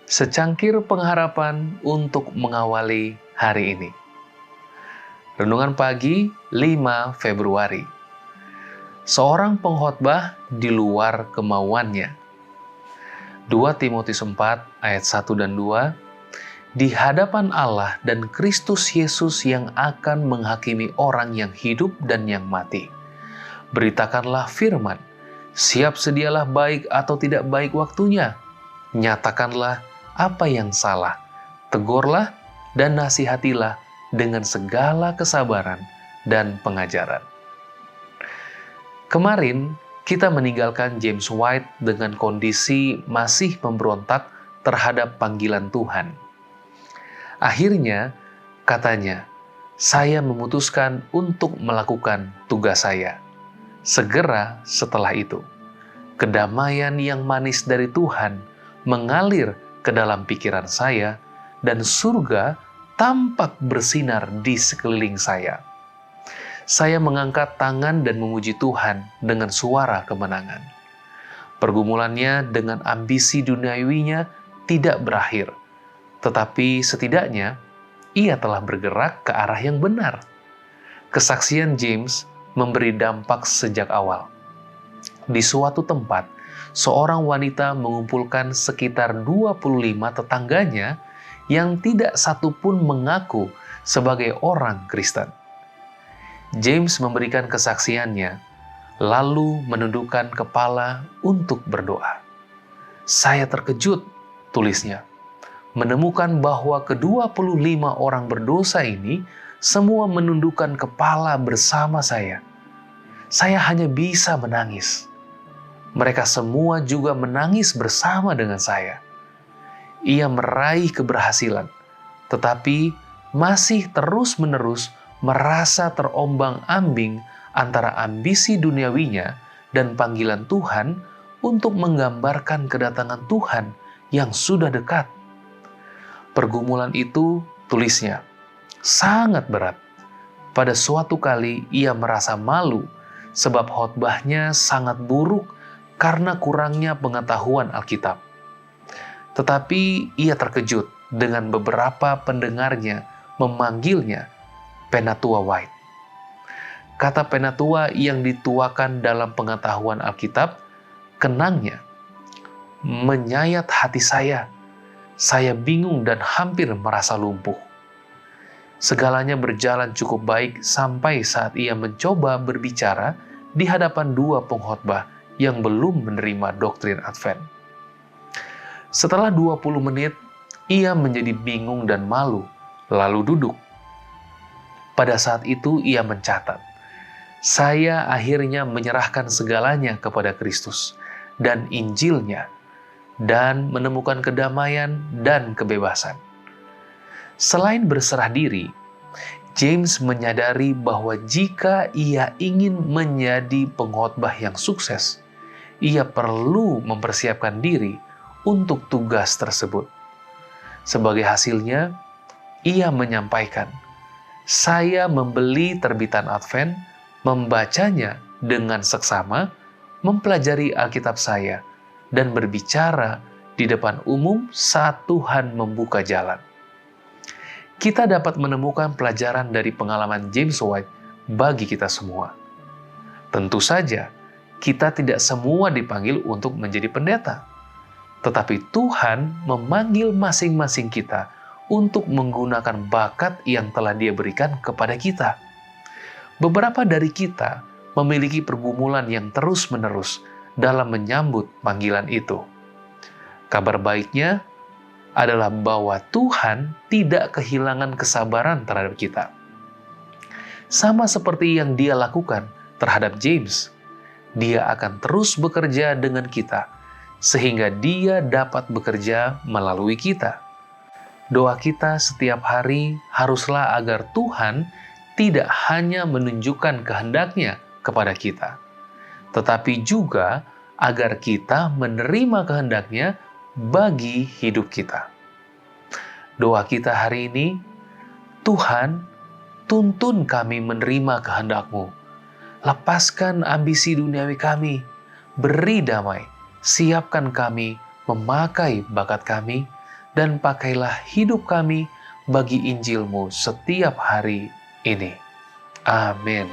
Secangkir pengharapan untuk mengawali hari ini. Renungan pagi 5 Februari. Seorang pengkhotbah di luar kemauannya. 2 Timotius 4 ayat 1 dan 2. Di hadapan Allah dan Kristus Yesus yang akan menghakimi orang yang hidup dan yang mati. Beritakanlah firman, siap sedialah baik atau tidak baik waktunya. Nyatakanlah apa yang salah, tegurlah dan nasihatilah dengan segala kesabaran dan pengajaran. Kemarin, kita meninggalkan James White dengan kondisi masih memberontak terhadap panggilan Tuhan. Akhirnya, katanya, saya memutuskan untuk melakukan tugas saya. Segera setelah itu, kedamaian yang manis dari Tuhan mengalir ke dalam pikiran saya, dan surga tampak bersinar di sekeliling saya. Saya mengangkat tangan dan memuji Tuhan dengan suara kemenangan. Pergumulannya dengan ambisi duniawinya tidak berakhir, tetapi setidaknya ia telah bergerak ke arah yang benar. Kesaksian James memberi dampak sejak awal. Di suatu tempat, seorang wanita mengumpulkan sekitar 25 tetangganya yang tidak satupun mengaku sebagai orang Kristen. James memberikan kesaksiannya, lalu menundukkan kepala untuk berdoa. Saya terkejut, tulisnya, menemukan bahwa ke-25 orang berdosa ini semua menundukkan kepala bersama saya. Saya hanya bisa menangis. Mereka semua juga menangis bersama dengan saya. Ia meraih keberhasilan, tetapi masih terus-menerus merasa terombang-ambing antara ambisi duniawinya dan panggilan Tuhan untuk menggambarkan kedatangan Tuhan yang sudah dekat. Pergumulan itu, tulisnya, sangat berat. Pada suatu kali ia merasa malu sebab khotbahnya sangat buruk karena kurangnya pengetahuan Alkitab. Tetapi ia terkejut dengan beberapa pendengarnya memanggilnya Penatua White. Kata penatua yang dituakan dalam pengetahuan Alkitab, kenangnya, menyayat hati saya. Saya bingung dan hampir merasa lumpuh. Segalanya berjalan cukup baik sampai saat ia mencoba berbicara di hadapan 2 pengkhotbah yang belum menerima doktrin Advent. Setelah 20 menit, ia menjadi bingung dan malu, lalu duduk. Pada saat itu ia mencatat, saya akhirnya menyerahkan segalanya kepada Kristus dan Injilnya, dan menemukan kedamaian dan kebebasan. Selain berserah diri, James menyadari bahwa jika ia ingin menjadi pengkhotbah yang sukses, ia perlu mempersiapkan diri untuk tugas tersebut. Sebagai hasilnya, ia menyampaikan, saya membeli terbitan Advent, membacanya dengan seksama, mempelajari Alkitab saya, dan berbicara di depan umum saat Tuhan membuka jalan. Kita dapat menemukan pelajaran dari pengalaman James White bagi kita semua. Tentu saja, kita tidak semua dipanggil untuk menjadi pendeta. Tetapi Tuhan memanggil masing-masing kita untuk menggunakan bakat yang telah Dia berikan kepada kita. Beberapa dari kita memiliki pergumulan yang terus-menerus dalam menyambut panggilan itu. Kabar baiknya adalah bahwa Tuhan tidak kehilangan kesabaran terhadap kita. Sama seperti yang Dia lakukan terhadap James, Dia akan terus bekerja dengan kita, sehingga Dia dapat bekerja melalui kita. Doa kita setiap hari haruslah agar Tuhan tidak hanya menunjukkan kehendak-Nya kepada kita, tetapi juga agar kita menerima kehendak-Nya bagi hidup kita. Doa kita hari ini, Tuhan, tuntun kami menerima kehendak-Mu. Lepaskan ambisi duniawi kami, beri damai, siapkan kami memakai bakat kami, dan pakailah hidup kami bagi Injil-Mu setiap hari ini. Amin.